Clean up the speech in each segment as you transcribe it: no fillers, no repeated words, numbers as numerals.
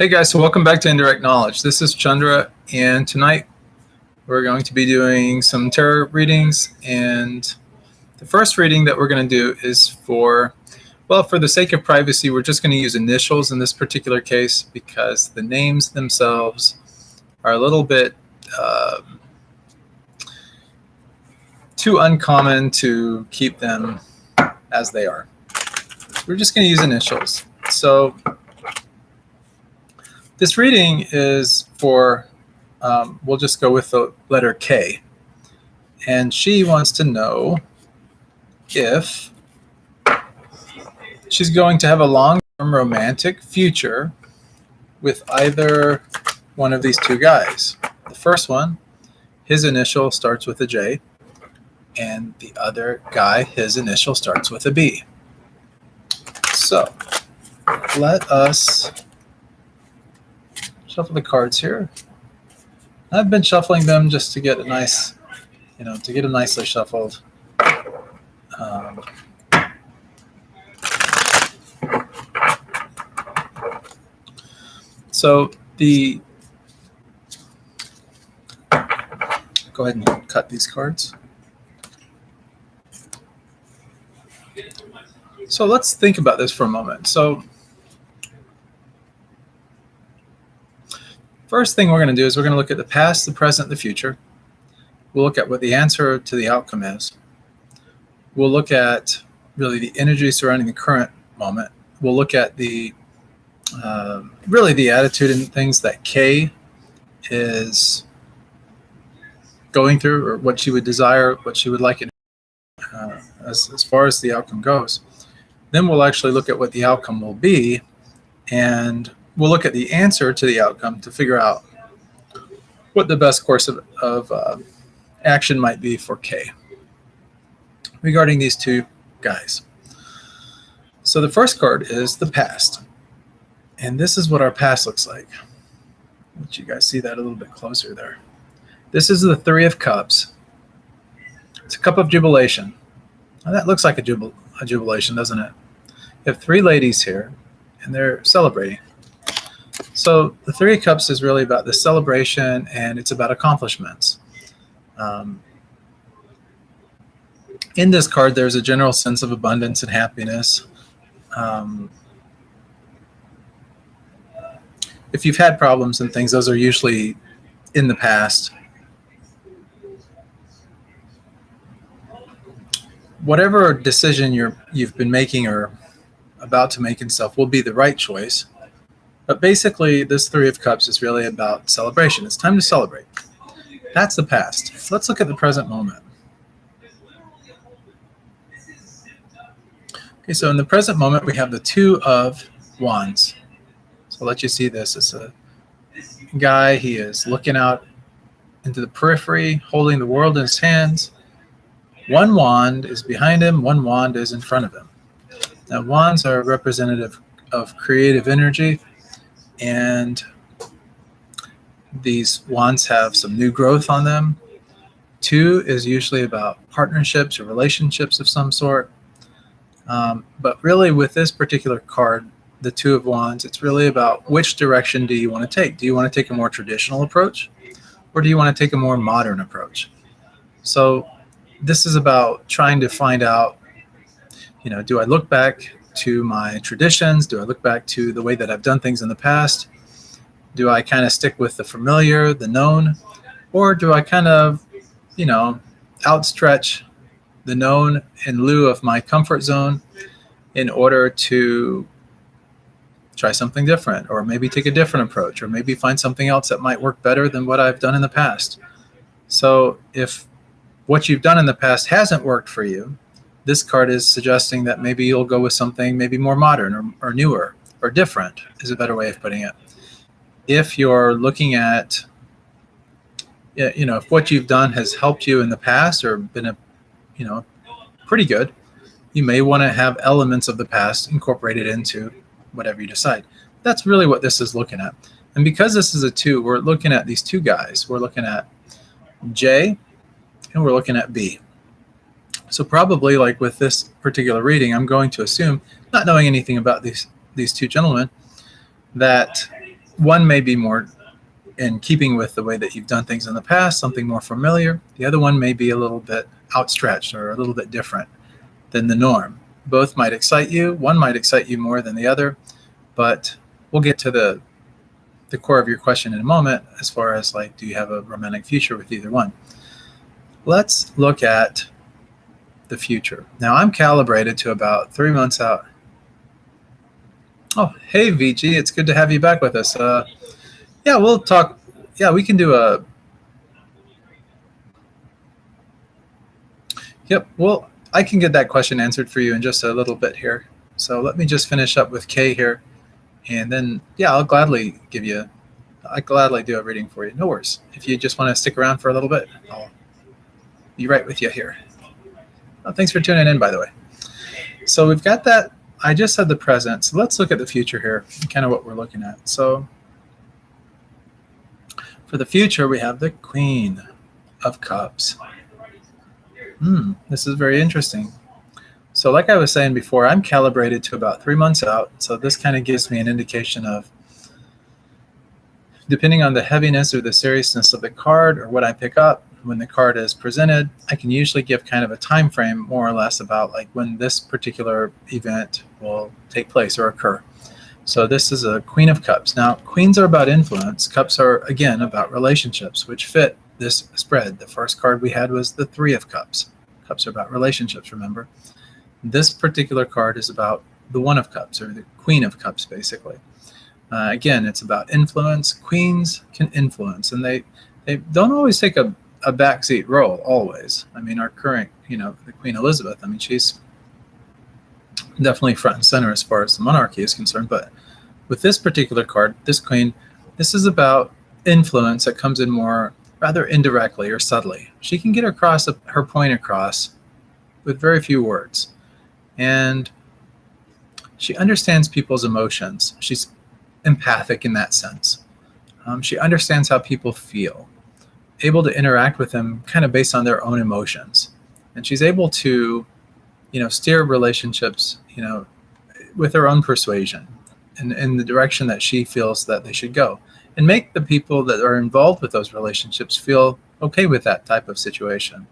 Hey guys, so welcome back to Indirect Knowledge. This is Chandra, and tonight we're going to be doing some tarot readings. And the first reading that we're going to do is for the sake of privacy, we're just going to use initials in this particular case because the names themselves are a little bit too uncommon to keep them as they are. We're just going to use initials. So this reading is for, we'll just go with the letter K. And she wants to know if she's going to have a long-term romantic future with either one of these two guys. The first one, his initial starts with a J, and the other guy, his initial starts with a B. So let us shuffle the cards here. I've been shuffling them just to get a nice, to get them nicely shuffled. So go ahead and cut these cards. So let's think about this for a moment. So first thing we're going to do is we're going to look at the past, the present, the future. We'll look at what the answer to the outcome is. We'll look at really the energy surrounding the current moment. We'll look at the really the attitude and things that Kay is going through, or what she would desire, what she would like it as far as the outcome goes. Then we'll actually look at what the outcome will be, and we'll look at the answer to the outcome to figure out what the best course of action might be for Kay regarding these two guys. So the first card is the past. And this is what our past looks like. Let you guys see that a little bit closer there. This is the Three of Cups. It's a cup of jubilation. Now that looks like a jubilation, doesn't it? You have three ladies here, and they're celebrating. So the Three of Cups is really about the celebration, and it's about accomplishments. In this card, there's a general sense of abundance and happiness. If you've had problems and things, those are usually in the past. Whatever decision you've been making or about to make and stuff will be the right choice. But basically, this Three of Cups is really about celebration. It's time to celebrate. That's the past. Let's look at the present moment. Okay, so in the present moment, we have the Two of Wands. So I'll let you see this. It's a guy. He is looking out into the periphery, holding the world in his hands. One wand is behind him. One wand is in front of him. Now, wands are representative of creative energy, and these wands have some new growth on them. Two is usually about partnerships or relationships of some sort. But really, with this particular card, the Two of Wands, it's really about which direction do you want to take? Do you want to take a more traditional approach, or do you want to take a more modern approach? So this is about trying to find out, do I look back to my traditions? Do I look back to the way that I've done things in the past? Do I kind of stick with the familiar, the known, or do I kind of, outstretch the known in lieu of my comfort zone in order to try something different, or maybe take a different approach, or maybe find something else that might work better than what I've done in the past? So if what you've done in the past hasn't worked for you, this card is suggesting that maybe you'll go with something maybe more modern or newer or different is a better way of putting it. If you're looking at, if what you've done has helped you in the past or been pretty good, you may want to have elements of the past incorporated into whatever you decide. That's really what this is looking at. And because this is a two, we're looking at these two guys. We're looking at J and we're looking at B. So probably, like with this particular reading, I'm going to assume, not knowing anything about these two gentlemen, that one may be more in keeping with the way that you've done things in the past, something more familiar. The other one may be a little bit outstretched or a little bit different than the norm. Both might excite you. One might excite you more than the other, but we'll get to the core of your question in a moment as far as like, do you have a romantic future with either one? Let's look at the future. Now I'm calibrated to about 3 months out. Oh, hey VG, it's good to have you back with us. Yeah, we'll talk. Yeah, we can do a. Yep, well, I can get that question answered for you in just a little bit here. So let me just finish up with Kay here. And then, yeah, I'll gladly do a reading for you. No worries. If you just want to stick around for a little bit, I'll be right with you here. Oh, thanks for tuning in, by the way. So we've got that. I just said the present. So let's look at the future here, kind of what we're looking at. So for the future, we have the Queen of Cups. This is very interesting. So like I was saying before, I'm calibrated to about 3 months out. So this kind of gives me an indication of, depending on the heaviness or the seriousness of the card or what I pick up when the card is presented, I can usually give kind of a time frame more or less about like when this particular event will take place or occur. So this is a Queen of Cups. Now, queens are about influence. Cups are, again, about relationships, which fit this spread. The first card we had was the Three of Cups. Cups are about relationships, remember. This particular card is about the One of Cups, or the Queen of Cups, basically. Again, it's about influence. Queens can influence, and they don't always take a backseat role, always. I mean, our current, the Queen Elizabeth, I mean, she's definitely front and center as far as the monarchy is concerned. But with this particular card, this Queen, this is about influence that comes in more rather indirectly or subtly. She can get her point across with very few words. And she understands people's emotions. She's empathic in that sense. She understands how people feel, able to interact with them kind of based on their own emotions. And she's able to, steer relationships, with her own persuasion and in the direction that she feels that they should go, and make the people that are involved with those relationships feel okay with that type of situation.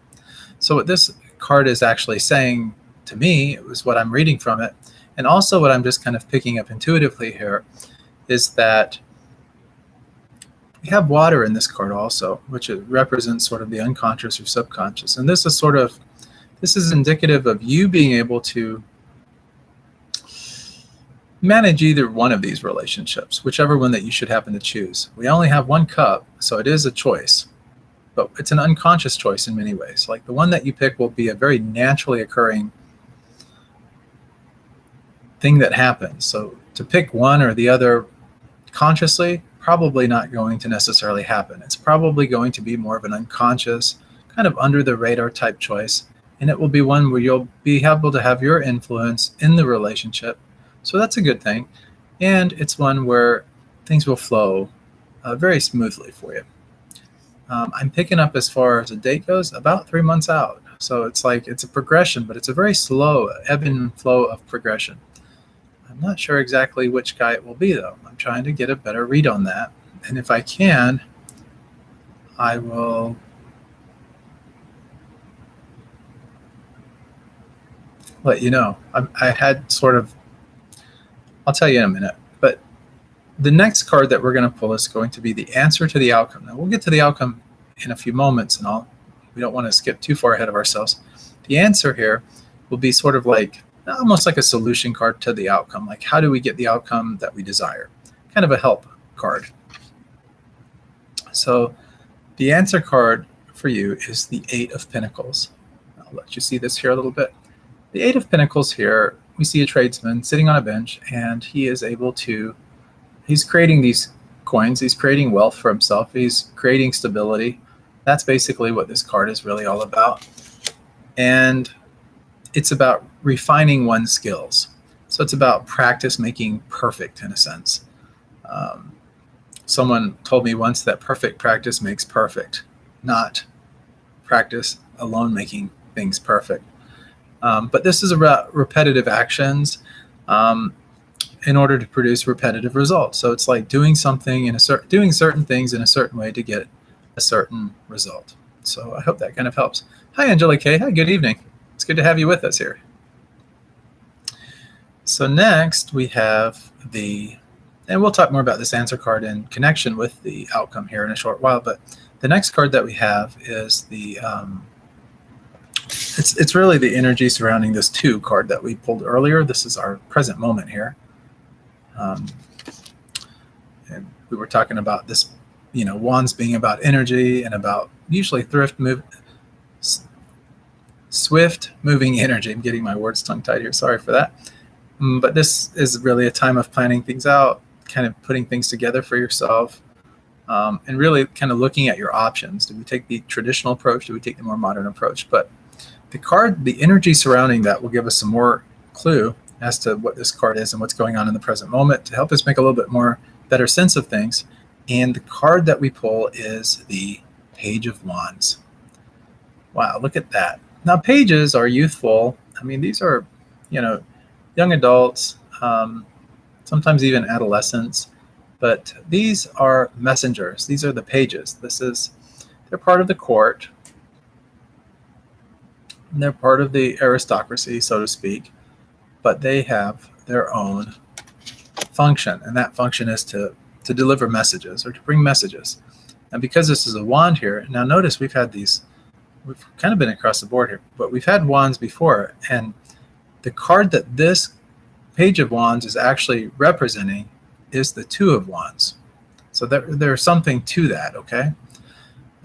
So what this card is actually saying to me, it was what I'm reading from it, and also what I'm just kind of picking up intuitively here, is that we have water in this card also, which represents sort of the unconscious or subconscious. And this is indicative of you being able to manage either one of these relationships, whichever one that you should happen to choose. We only have one cup, so it is a choice, but it's an unconscious choice in many ways. Like the one that you pick will be a very naturally occurring thing that happens. So to pick one or the other consciously, probably not going to necessarily happen. It's probably going to be more of an unconscious, kind of under the radar type choice. And it will be one where you'll be able to have your influence in the relationship. So that's a good thing. And it's one where things will flow very smoothly for you. I'm picking up, as far as a date goes, about 3 months out. So it's like it's a progression, but it's a very slow ebb and flow of progression. I'm not sure exactly which guy it will be, though. I'm trying to get a better read on that. And if I can, I will let you know. I had sort of, I'll tell you in a minute. But the next card that we're going to pull is going to be the answer to the outcome. Now, we'll get to the outcome in a few moments and all. We don't want to skip too far ahead of ourselves. The answer here will be sort of like, almost like a solution card to the outcome. Like, how do we get the outcome that we desire? Kind of a help card. So the answer card for you is the Eight of Pentacles. I'll let you see this here a little bit. The Eight of Pentacles here, we see a tradesman sitting on a bench, and he is able to, he's creating these coins, he's creating wealth for himself, he's creating stability. That's basically what this card is really all about. And it's about refining one's skills. So it's about practice making perfect, in a sense. Someone told me once that perfect practice makes perfect, not practice alone making things perfect. But this is about repetitive actions. in order to produce repetitive results. So it's like doing something doing certain things in a certain way to get a certain result. So I hope that kind of helps. Hi, Angela K. Hi, good evening. It's good to have you with us here. So next we have and we'll talk more about this answer card in connection with the outcome here in a short while, but the next card that we have is it's really the energy surrounding this 2 card that we pulled earlier. This is our present moment here. And we were talking about this, wands being about energy and about usually swift moving energy. I'm getting my words tongue-tied here. Sorry for that. But this is really a time of planning things out, kind of putting things together for yourself, and really kind of looking at your options. Do we take the traditional approach? Do we take the more modern approach? But the energy surrounding that will give us some more clue as to what this card is and what's going on in the present moment to help us make a little bit more better sense of things. And the card that we pull is the Page of Wands. Wow, look at that. Now, pages are youthful. I mean, these are, young adults, sometimes even adolescents, but these are messengers. These are the pages. They're part of the court. And they're part of the aristocracy, so to speak, but they have their own function, and that function is to deliver messages or to bring messages. And because this is a wand here, now notice we've kind of been across the board here, but we've had wands before, and the card that this Page of Wands is actually representing is the 2 of Wands. So there's something to that, okay?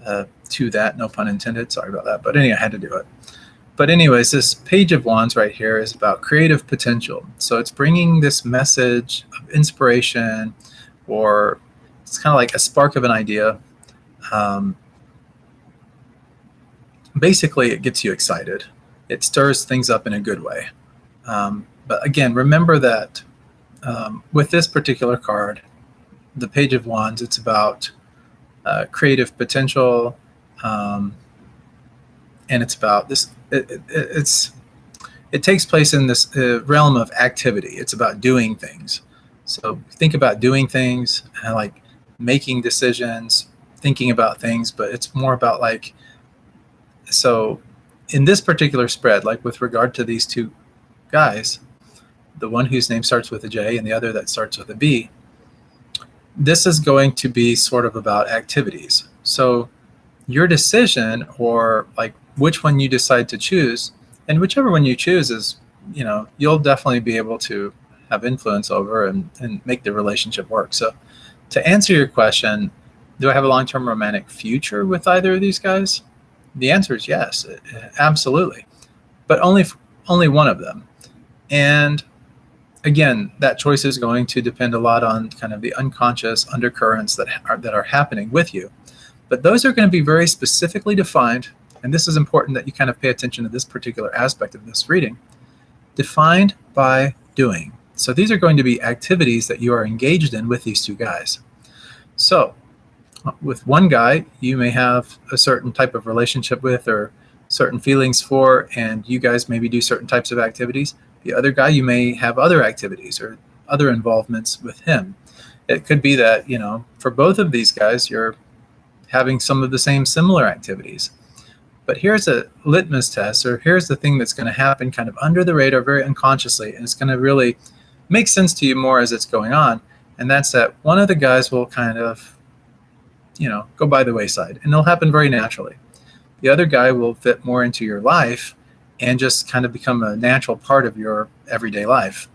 To that, no pun intended, sorry about that, but anyway, I had to do it. But anyways, this Page of Wands right here is about creative potential. So it's bringing this message of inspiration, or it's kind of like a spark of an idea. Basically, it gets you excited. It stirs things up in a good way. But again, remember that with this particular card, the Page of Wands, it's about creative potential, and it's about this. It takes place in this realm of activity. It's about doing things. So think about doing things, like making decisions, thinking about things, but it's more about so in this particular spread, like with regard to these 2 guys, the one whose name starts with a J and the other that starts with a B, this is going to be sort of about activities. So your decision, or which one you decide to choose, and whichever one you choose is, you'll definitely be able to have influence over and make the relationship work. So to answer your question, do I have a long-term romantic future with either of these guys? The answer is yes, absolutely, but only one of them. And again, that choice is going to depend a lot on kind of the unconscious undercurrents that are happening with you. But those are going to be very specifically defined, and this is important that you kind of pay attention to this particular aspect of this reading, defined by doing. So these are going to be activities that you are engaged in with these 2 guys. So with one guy, you may have a certain type of relationship with, or certain feelings for, and you guys maybe do certain types of activities. The other guy, you may have other activities or other involvements with him. It could be that, for both of these guys, you're having some of the same similar activities. But here's a litmus test, or here's the thing that's going to happen kind of under the radar, very unconsciously, and it's going to really make sense to you more as it's going on. And that's that one of the guys will kind of, go by the wayside, and it'll happen very naturally. The other guy will fit more into your life and just kind of become a natural part of your everyday life.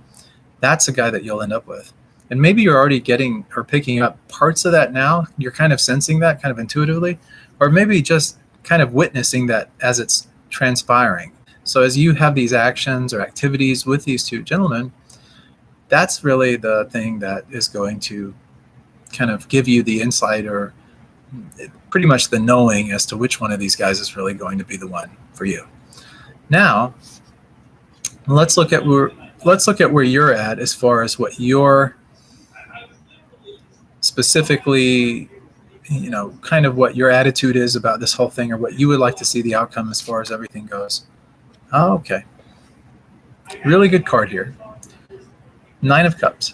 That's a guy that you'll end up with. And maybe you're already getting or picking up parts of that now. You're kind of sensing that kind of intuitively, or maybe just kind of witnessing that as it's transpiring. So as you have these actions or activities with these 2 gentlemen, that's really the thing that is going to kind of give you the insight, or pretty much the knowing as to which one of these guys is really going to be the one for you. Now, let's look at where you're at as far as what your specifically, kind of what your attitude is about this whole thing, or what you would like to see the outcome as far as everything goes. Oh, okay. Really good card here. Nine of Cups.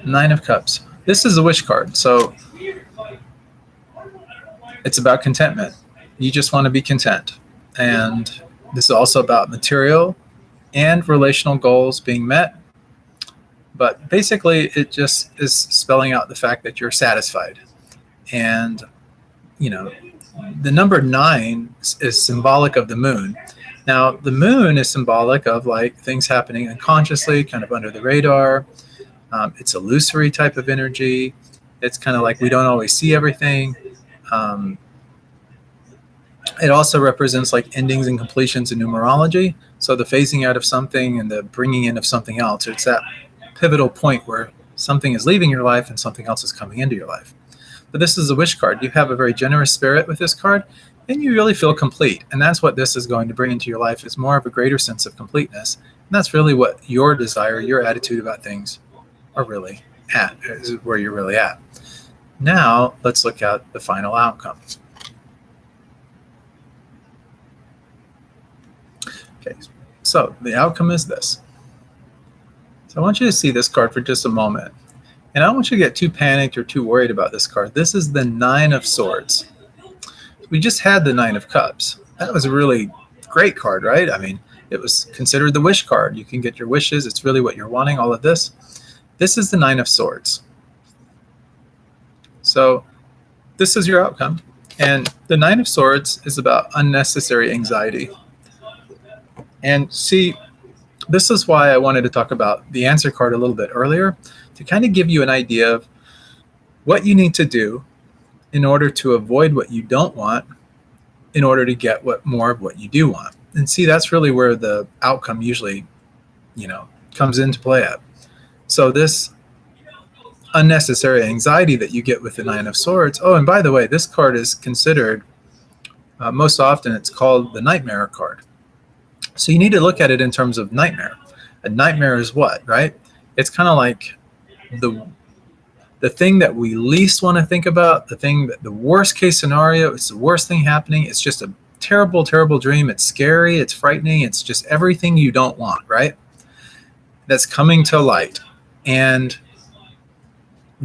Nine of Cups. This is a wish card, so it's about contentment. You just want to be content. And this is also about material and relational goals being met. But basically, it just is spelling out the fact that you're satisfied. And, you know, the number 9 is symbolic of the moon. Now, the moon is symbolic of like things happening unconsciously, kind of under the radar. It's illusory type of energy. It's kind of like we don't always see everything. It also represents like endings and completions in numerology. So the phasing out of something and the bringing in of something else. It's that pivotal point where something is leaving your life and something else is coming into your life. But this is a wish card. You have a very generous spirit with this card, and you really feel complete. And that's what this is going to bring into your life, is more of a greater sense of completeness. And that's really what your desire, your attitude about things are really at, is where you're really at. Now, let's look at the final outcome. Okay, so the outcome is this. So I want you to see this card for just a moment. And I don't want you to get too panicked or too worried about this card. This is the 9 of Swords. We just had the 9 of Cups. That was a really great card, right? I mean, it was considered the wish card. You can get your wishes. It's really what you're wanting, all of this. This is the 9 of Swords. So this is your outcome. And the 9 of Swords is about unnecessary anxiety. And see, this is why I wanted to talk about the answer card a little bit earlier, to kind of give you an idea of what you need to do in order to avoid what you don't want, in order to get more of what you do want. And see, that's really where the outcome usually, comes into play at. So this unnecessary anxiety that you get with the 9 of Swords. Oh, and by the way, this card is considered, most often it's called the nightmare card. So you need to look at it in terms of nightmare. A nightmare is what, right? It's kind of like the thing that we least want to think about, the worst case scenario. It's the worst thing happening. It's just a terrible, terrible dream. It's scary. It's frightening. It's just everything you don't want, right? That's coming to light. And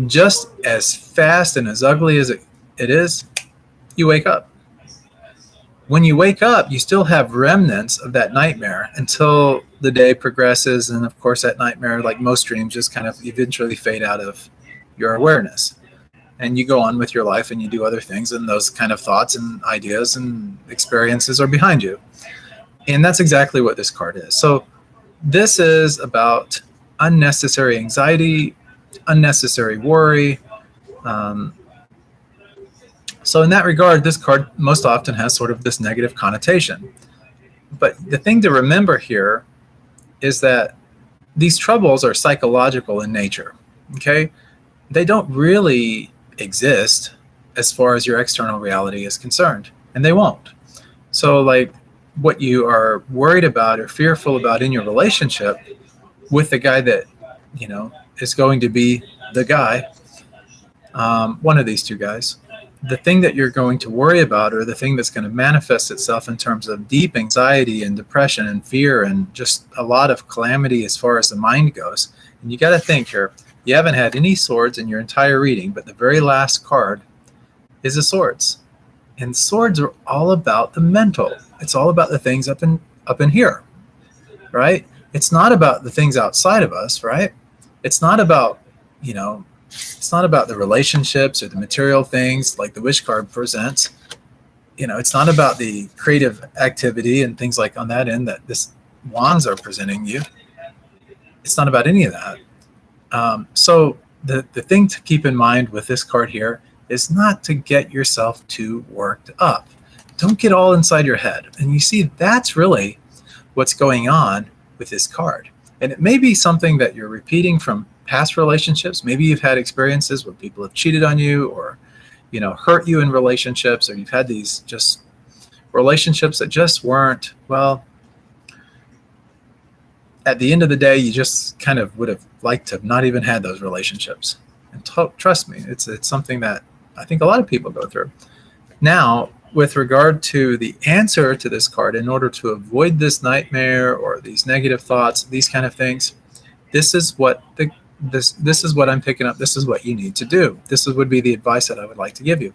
just as fast and as ugly as it is, you wake up. When you wake up, you still have remnants of that nightmare until the day progresses. And of course, that nightmare, like most dreams, just kind of eventually fade out of your awareness. And you go on with your life and you do other things. And those kind of thoughts and ideas and experiences are behind you. And that's exactly what this card is. So this is about unnecessary anxiety, unnecessary worry. So in that regard, this card most often has sort of this negative connotation. But the thing to remember here is that these troubles are psychological in nature, okay? They don't really exist as far as your external reality is concerned, and they won't. So like what you are worried about or fearful about in your relationship with the guy that, is going to be the guy, one of these two guys, the thing that you're going to worry about, or the thing that's going to manifest itself in terms of deep anxiety and depression and fear and just a lot of calamity as far as the mind goes. And you got to think here, you haven't had any swords in your entire reading, but the very last card is a swords. And swords are all about the mental. It's all about the things up in here, right? It's not about the things outside of us, right? It's not about, it's not about the relationships or the material things like the wish card presents. It's not about the creative activity and things like on that end that this wands are presenting you. It's not about any of that. So the thing to keep in mind with this card here is not to get yourself too worked up. Don't get all inside your head. And you see, that's really what's going on with this card. And it may be something that you're repeating from past relationships. Maybe you've had experiences where people have cheated on you or, hurt you in relationships, or you've had these just relationships that just weren't, well, at the end of the day, you just kind of would have liked to have not even had those relationships. And trust me, it's something that I think a lot of people go through. Now, with regard to the answer to this card, in order to avoid this nightmare or these negative thoughts, these kind of things, this is what this is what I'm picking up. This is what you need to do. Would be the advice that I would like to give you.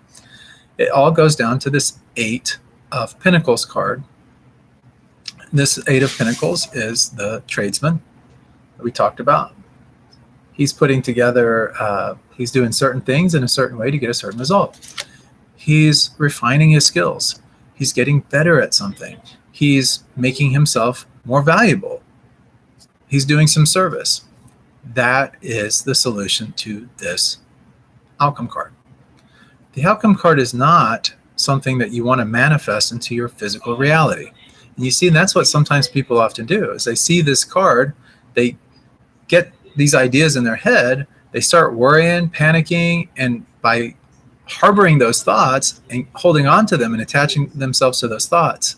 It all goes down to this 8 of Pentacles card. This 8 of Pentacles is the tradesman that we talked about. He's putting together, he's doing certain things in a certain way to get a certain result. He's refining his skills. He's getting better at something. He's making himself more valuable. He's doing some service. That is the solution to this outcome card. The outcome card is not something that you want to manifest into your physical reality. And you see, that's what sometimes people often do, is they see this card, they get these ideas in their head, they start worrying, panicking, and by harboring those thoughts and holding on to them and attaching themselves to those thoughts,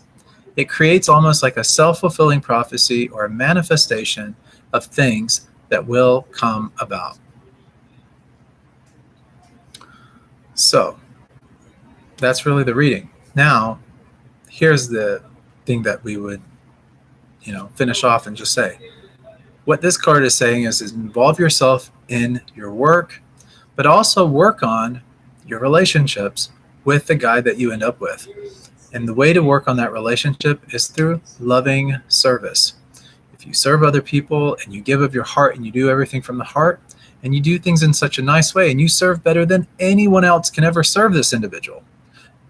it creates almost like a self-fulfilling prophecy or a manifestation of things that will come about. So that's really the reading. Now, here's the thing that we would, finish off and just say. What this card is saying is involve yourself in your work, but also work on your relationships with the guy that you end up with. And the way to work on that relationship is through loving service. If you serve other people and you give of your heart and you do everything from the heart and you do things in such a nice way and you serve better than anyone else can ever serve this individual,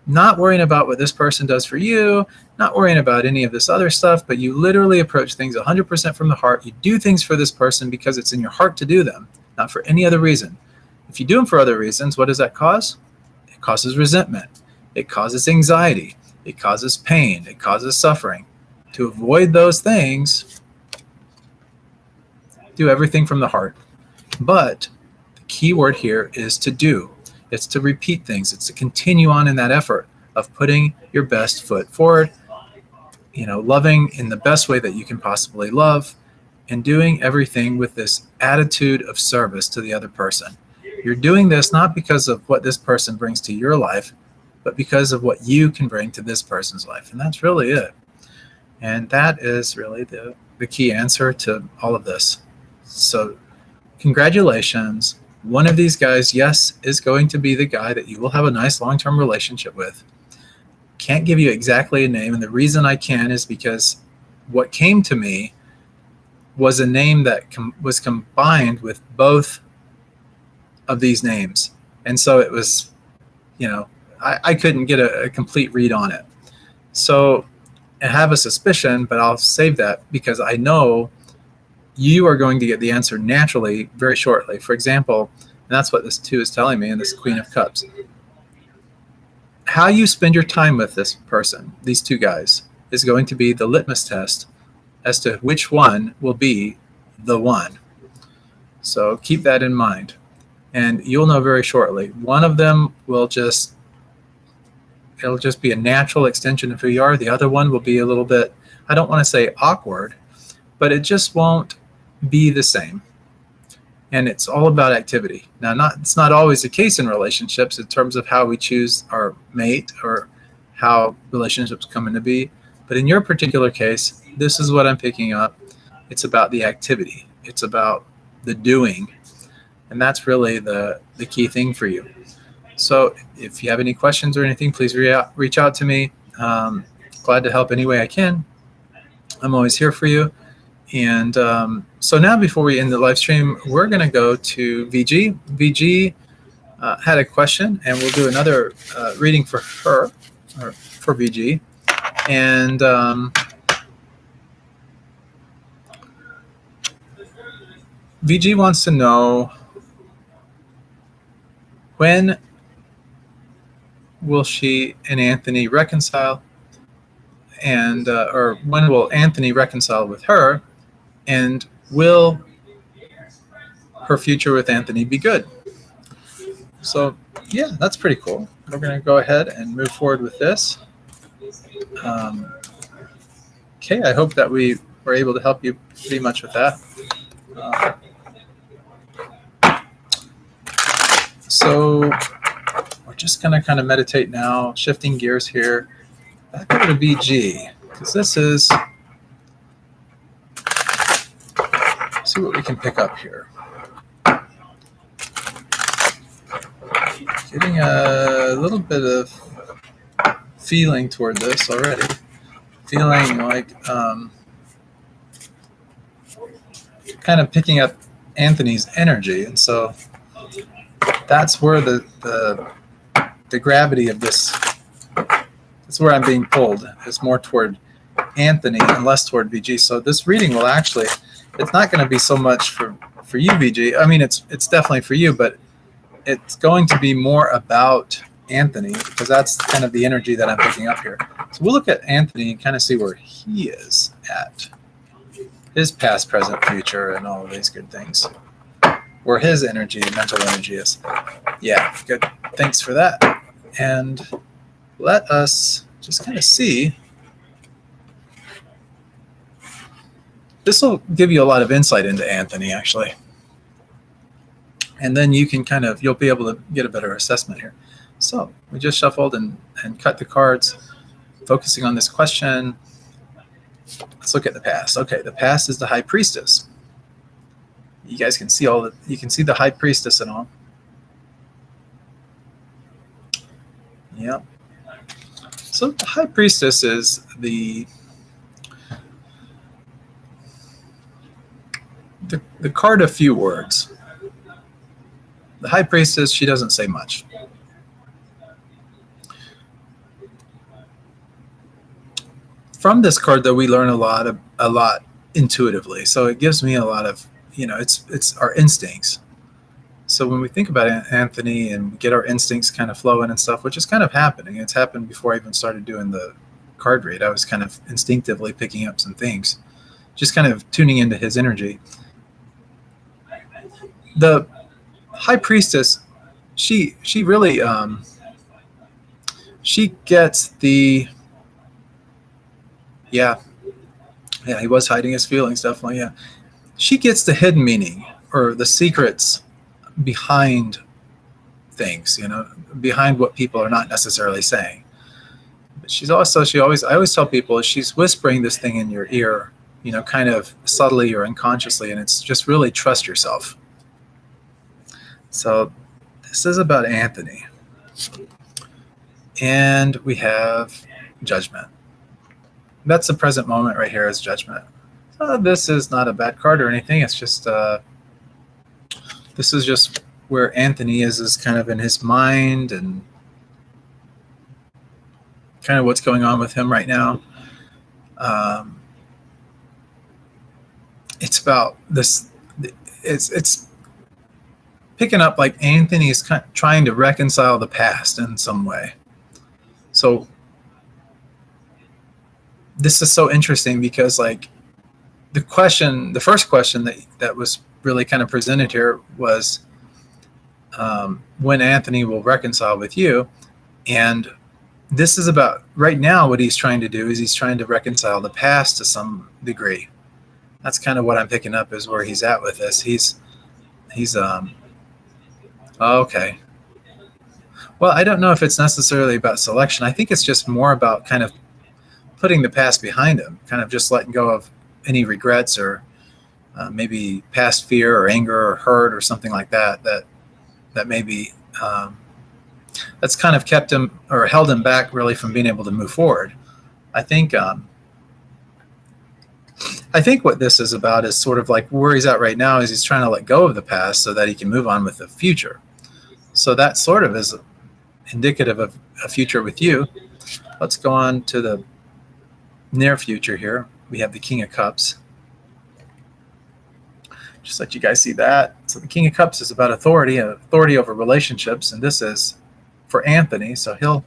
not worrying about what this person does for you, not worrying about any of this other stuff, but you literally approach things 100% from the heart. You do things for this person because it's in your heart to do them, not for any other reason. If you do them for other reasons, what does that cause? It causes resentment. It causes anxiety. It causes pain. It causes suffering. To avoid those things, do everything from the heart. But the key word here is to do. It's to repeat things. It's to continue on in that effort of putting your best foot forward, loving in the best way that you can possibly love, and doing everything with this attitude of service to the other person. You're doing this not because of what this person brings to your life, but because of what you can bring to this person's life. And that's really it. And that is really the key answer to all of this. So congratulations. One of these guys, yes, is going to be the guy that you will have a nice long-term relationship with. Can't give you exactly a name. And the reason I can is because what came to me was a name that was combined with both of these names. And so it was, I couldn't get a complete read on it. So I have a suspicion, but I'll save that because I know you are going to get the answer naturally very shortly. For example, and that's what this 2 is telling me in this Queen of Cups. How you spend your time with this person, these 2 guys, is going to be the litmus test as to which one will be the one. So keep that in mind. And you'll know very shortly. One of them will it'll just be a natural extension of who you are. The other one will be a little bit, I don't want to say awkward, but it just won't be the same. And it's all about activity. Now, it's not always the case in relationships in terms of how we choose our mate or how relationships come into be. But in your particular case, this is what I'm picking up. It's about the activity. It's about the doing. And that's really the key thing for you. So if you have any questions or anything, please reach out to me. Glad to help any way I can. I'm always here for you. And so now before we end the live stream, we're going to go to VG. VG had a question, and we'll do another reading for her, or for VG. And VG wants to know, when will she and Anthony reconcile? And or when will Anthony reconcile with her? And will her future with Anthony be good? So yeah, that's pretty cool. We're going to go ahead and move forward with this. Okay, I hope that we were able to help you pretty much with that. So we're just going to kind of meditate now, shifting gears here. Back over to VG, because this is, see what we can pick up here. Getting a little bit of feeling toward this already. Feeling like kind of picking up Anthony's energy, and so that's where the gravity of this, that's where I'm being pulled. It's more toward Anthony and less toward VG. So this reading will actually, it's not going to be so much for you, VG. I mean, it's definitely for you, but it's going to be more about Anthony, because that's kind of the energy that I'm picking up here. So we'll look at Anthony and kind of see where he is at, his past, present, future, and all of these good things, where his energy, mental energy is. Yeah, good. Thanks for that. And let us just kind of see. This will give you a lot of insight into Anthony, actually. And then you can kind of, you'll be able to get a better assessment here. So we just shuffled and cut the cards, focusing on this question. Let's look at the past. Okay, the past is the High Priestess. You guys can see you can see the High Priestess and all. Yep. So the High Priestess is the card of few words. The High Priestess, she doesn't say much. From this card, though, we learn a lot intuitively. So it gives me a lot of, it's our instincts. So when we think about Anthony and get our instincts kind of flowing and stuff, which is kind of happening. It's happened before I even started doing the card read. I was kind of instinctively picking up some things, just kind of tuning into his energy. The High Priestess, she really, she gets the, yeah, he was hiding his feelings, definitely, yeah. She gets the hidden meaning or the secrets behind things, behind what people are not necessarily saying. But she's also, I always tell people, she's whispering this thing in your ear, kind of subtly or unconsciously, and it's just really trust yourself. So this is about Anthony. And we have Judgment. That's the present moment right here is Judgment. This is not a bad card or anything. It's just, this is just where Anthony is kind of in his mind and kind of what's going on with him right now. It's about this, it's picking up like Anthony's kind of trying to reconcile the past in some way. So this is so interesting because like the first question that was really kind of presented here was when Anthony will reconcile with you. And this is about right now what he's trying to do is he's trying to reconcile the past to some degree. That's kind of what I'm picking up is where he's at with this. He's okay. Well, I don't know if it's necessarily about selection. I think it's just more about kind of putting the past behind him, kind of just letting go of any regrets or maybe past fear or anger or hurt or something like that maybe that's kind of kept him or held him back really from being able to move forward. I think what this is about is sort of like where he's at right now is he's trying to let go of the past so that he can move on with the future. So that sort of is indicative of a future with you. Let's go on to the near future here. We have the King of Cups. Just let you guys see that. So the King of Cups is about authority over relationships, and this is for Anthony. So he'll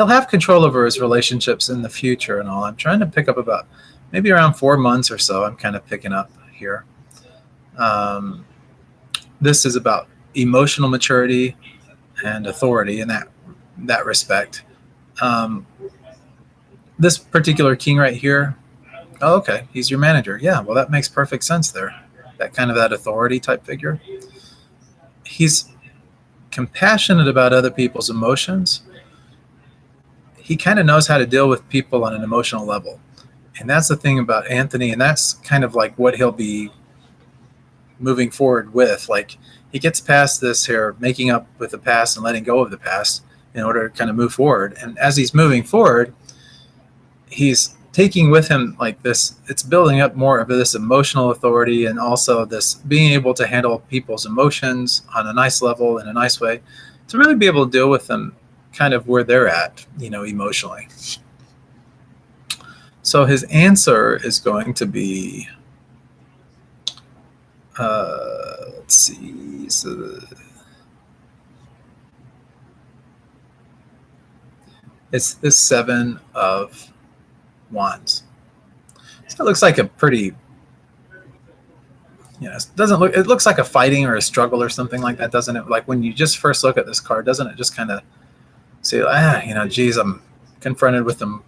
have control over his relationships in the future and all. I'm trying to pick up about maybe around 4 months or so. I'm kind of picking up here. This is about emotional maturity and authority in that respect. This particular king right here, oh, okay, he's your manager. Yeah, well, that makes perfect sense there. That kind of that authority type figure. He's compassionate about other people's emotions. He kind of knows how to deal with people on an emotional level. And that's the thing about Anthony, and that's kind of like what he'll be moving forward with. Like, he gets past this here, making up with the past and letting go of the past in order to kind of move forward. And as he's moving forward, he's taking with him like this, it's building up more of this emotional authority, and also this being able to handle people's emotions on a nice level, in a nice way, to really be able to deal with them kind of where they're at, emotionally. So his answer is going to be, let's see, so it's this 7 of Wands. So it looks like a pretty, it looks like a fighting or a struggle or something like that, doesn't it? Like when you just first look at this card, doesn't it just kind of say, geez, I'm confronted with them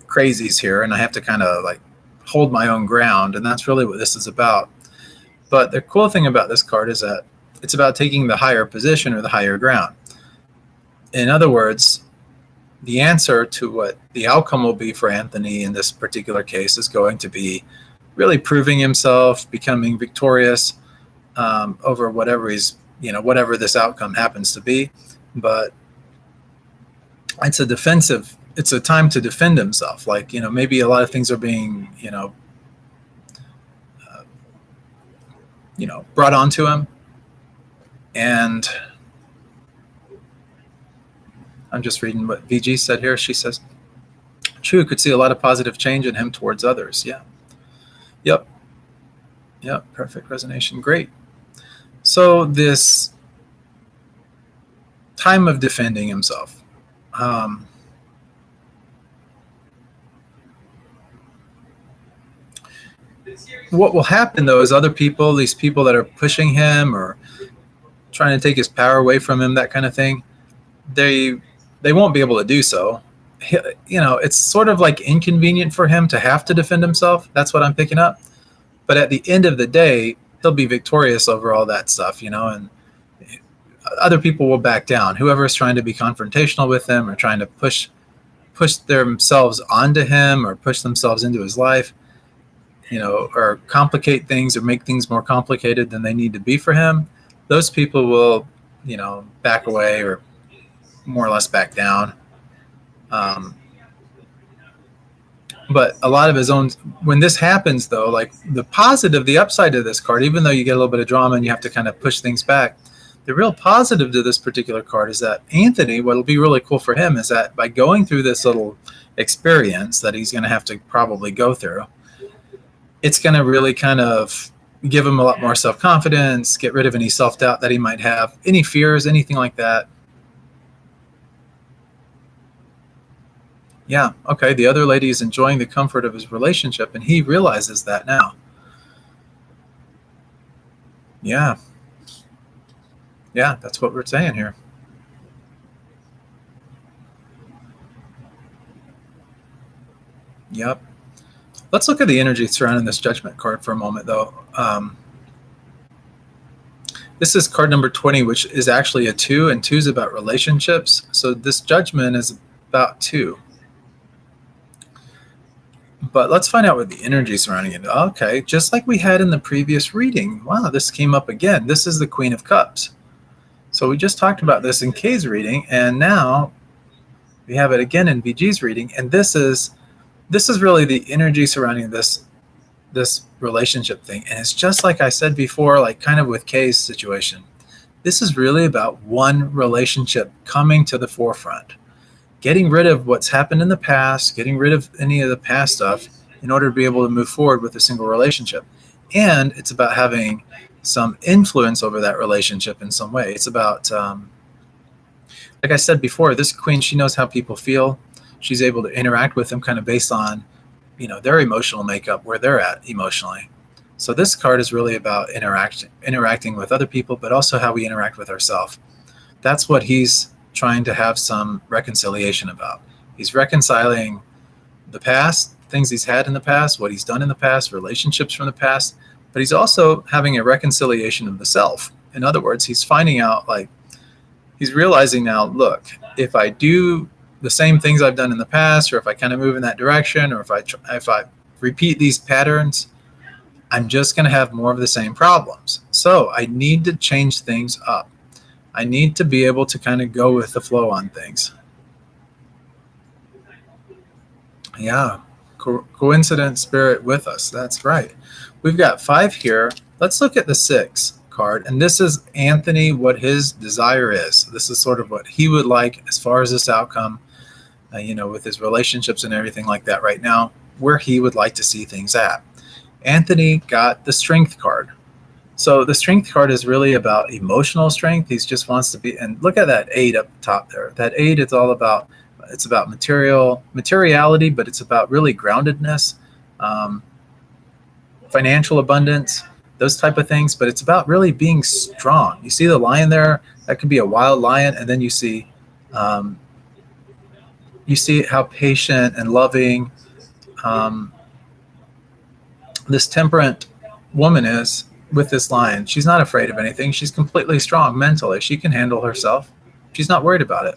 crazies here, and I have to kind of like hold my own ground. And that's really what this is about. But the cool thing about this card is that it's about taking the higher position or the higher ground. In other words, the answer to what the outcome will be for Anthony in this particular case is going to be really proving himself, becoming victorious over whatever whatever this outcome happens to be. But it's a time to defend himself. Like, maybe a lot of things are being, brought onto him. And I'm just reading what VG said here. She says, True could see a lot of positive change in him towards others. Yeah. Yep. Perfect resonation. Great. So this time of defending himself. What will happen, though, is other people, these people that are pushing him or trying to take his power away from him, that kind of thing, they won't be able to do so. It's sort of like inconvenient for him to have to defend himself. That's what I'm picking up. But at the end of the day, he'll be victorious over all that stuff, and other people will back down. Whoever is trying to be confrontational with him or trying to push themselves onto him or push themselves into his life, or complicate things or make things more complicated than they need to be for him, those people will, back away or more or less back down. But a lot of his own, when this happens, though, like the positive, the upside of this card, even though you get a little bit of drama and you have to kind of push things back, the real positive to this particular card is that Anthony, what'll be really cool for him is that by going through this little experience that he's going to have to probably go through, it's going to really kind of give him a lot more self-confidence, get rid of any self-doubt that he might have, any fears, anything like that. Yeah, okay, the other lady is enjoying the comfort of his relationship, and he realizes that now. Yeah, that's what we're saying here. Yep. Let's look at the energy surrounding this Judgment card for a moment, though. This is card number 20, which is actually a 2, and 2 is about relationships. So this Judgment is about 2. But let's find out what the energy surrounding it. Okay, just like we had in the previous reading. Wow, this came up again. This is the Queen of Cups. So we just talked about this in Kay's reading, and now we have it again in VG's reading. And this is really the energy surrounding this relationship thing. And it's just like I said before, like kind of with Kay's situation. This is really about one relationship coming to the forefront. Getting rid of what's happened in the past, getting rid of any of the past stuff in order to be able to move forward with a single relationship. And it's about having some influence over that relationship in some way. It's about, like I said before, this queen, she knows how people feel. She's able to interact with them kind of based on, their emotional makeup, where they're at emotionally. So this card is really about interacting with other people, but also how we interact with ourselves. That's what he's trying to have some reconciliation about. He's reconciling the past, things he's had in the past, what he's done in the past, relationships from the past, but he's also having a reconciliation of the self. In other words, he's finding out, like, He's realizing now, look, if I do the same things I've done in the past, or if I kind of move in that direction, or if I repeat these patterns, I'm just going to have more of the same problems. So I need to change things up. I need to be able to kind of go with the flow on things. Yeah, coincident spirit with us. That's right. We've got 5 here. Let's look at the 6 card. And this is Anthony, what his desire is. This is sort of what he would like as far as this outcome, with his relationships and everything like that right now, where he would like to see things at. Anthony got the Strength card. So the Strength card is really about emotional strength. He just wants to be, and look at that 8 up top there. That 8, it's about materiality, but it's about really groundedness, financial abundance, those type of things. But it's about really being strong. You see the lion there? That could be a wild lion, and then you see how patient and loving this temperate woman is with this lion. She's not afraid of anything. She's completely strong mentally. She can handle herself. She's not worried about it.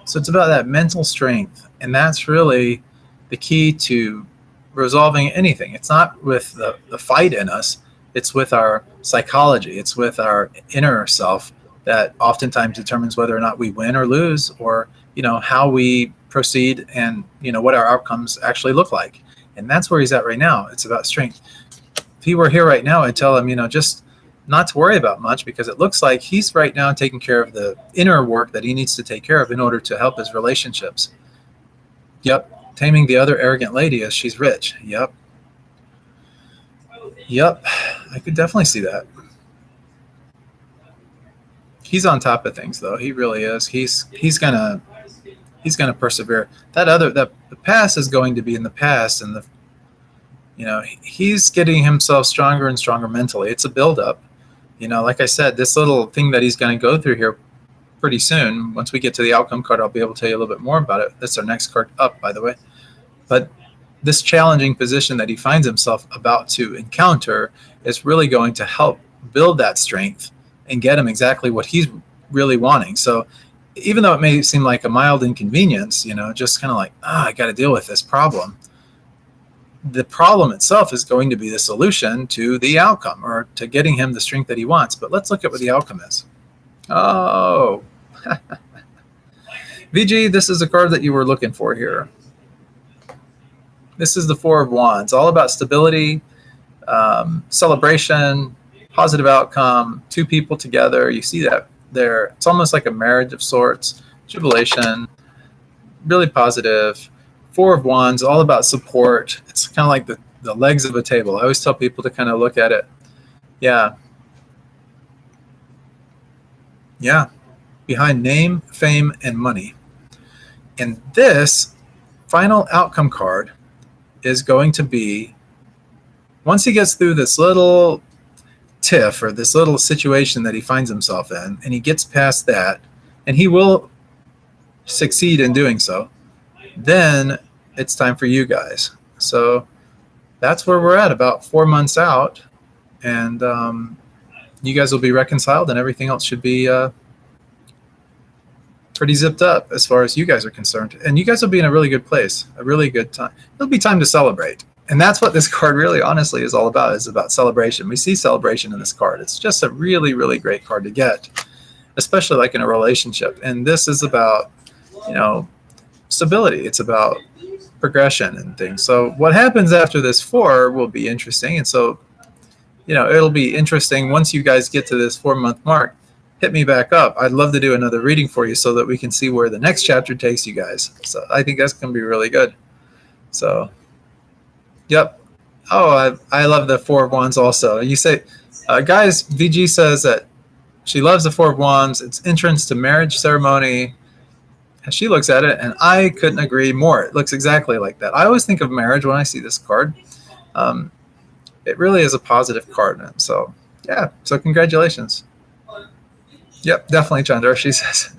So it's about that mental strength, and that's really the key to resolving anything. It's not with the fight in us. It's with our psychology. It's with our inner self that oftentimes determines whether or not we win or lose, or how we proceed, and what our outcomes actually look like. And that's where he's at right now. It's about strength. If he were here right now, I'd tell him, just not to worry about much, because it looks like he's right now taking care of the inner work that he needs to take care of in order to help his relationships. Yep. Taming the other arrogant lady as she's rich. Yep. I could definitely see that. He's on top of things, though. He really is. He's gonna persevere. The past is going to be in the past, and he's getting himself stronger and stronger mentally. It's a buildup. Like I said, this little thing that he's going to go through here pretty soon. Once we get to the outcome card, I'll be able to tell you a little bit more about it. That's our next card up, by the way. But this challenging position that he finds himself about to encounter is really going to help build that strength and get him exactly what he's really wanting. So even though it may seem like a mild inconvenience, just kind of like, I got to deal with this problem. The problem itself is going to be the solution to the outcome, or to getting him the strength that he wants. But let's look at what the outcome is. Oh, VG, this is a card that you were looking for here. This is the 4 of Wands, all about stability, celebration, positive outcome, 2 people together. You see that there. It's almost like a marriage of sorts, jubilation, really positive. 4 of Wands, all about support. It's kind of like the legs of a table. I always tell people to kind of look at it. Yeah. Behind name, fame, and money. And this final outcome card is going to be, once he gets through this little tiff, or this little situation that he finds himself in, and he gets past that, and he will succeed in doing so, then it's time for you guys. So that's where we're at, about 4 months out, and you guys will be reconciled, and everything else should be pretty zipped up as far as you guys are concerned. And you guys will be in a really good place, a really good time. It'll be time to celebrate. And that's what this card really honestly is all about, is about celebration. We see celebration in this card. It's just a really, really great card to get, especially like in a relationship. And this is about, stability. It's about progression and things. So what happens after this 4 will be interesting. And so, it'll be interesting once you guys get to this 4-month mark. Hit me back up. I'd love to do another reading for you so that we can see where the next chapter takes you guys. So I think that's going to be really good. So, yep. Oh, I love the 4 of Wands also. You say, guys, VG says that she loves the 4 of Wands. It's entrance to marriage ceremony. And she looks at it, and I couldn't agree more. It looks exactly like that. I always think of marriage when I see this card. It really is a positive card. So, yeah. So congratulations. Yep, definitely, Chandra, she says.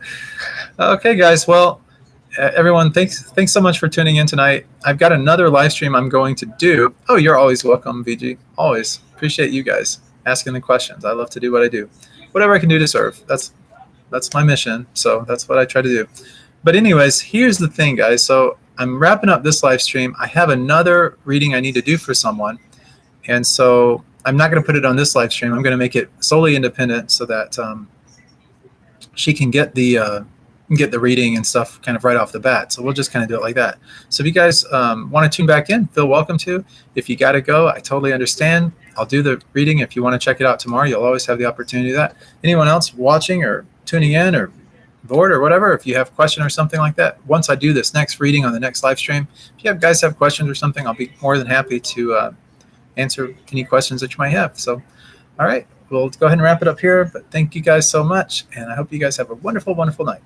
Okay, guys. Well, everyone, thanks so much for tuning in tonight. I've got another live stream I'm going to do. Oh, you're always welcome, VG. Always. Appreciate you guys asking the questions. I love to do what I do. Whatever I can do to serve. That's That's my mission. So that's what I try to do. But anyways, here's the thing, guys. So I'm wrapping up this live stream. I have another reading I need to do for someone. And so I'm not going to put it on this live stream. I'm going to make it solely independent so that she can get the reading and stuff kind of right off the bat. So we'll just kind of do it like that. So if you guys want to tune back in, feel welcome to. If you got to go, I totally understand. I'll do the reading. If you want to check it out tomorrow, you'll always have the opportunity to do that. Anyone else watching or tuning in or bored or whatever, if you have a question or something like that, once I do this next reading on the next live stream, if you guys have questions or something, I'll be more than happy to answer any questions that you might have. So, all right, we'll go ahead and wrap it up here. But thank you guys so much, and I hope you guys have a wonderful, wonderful night.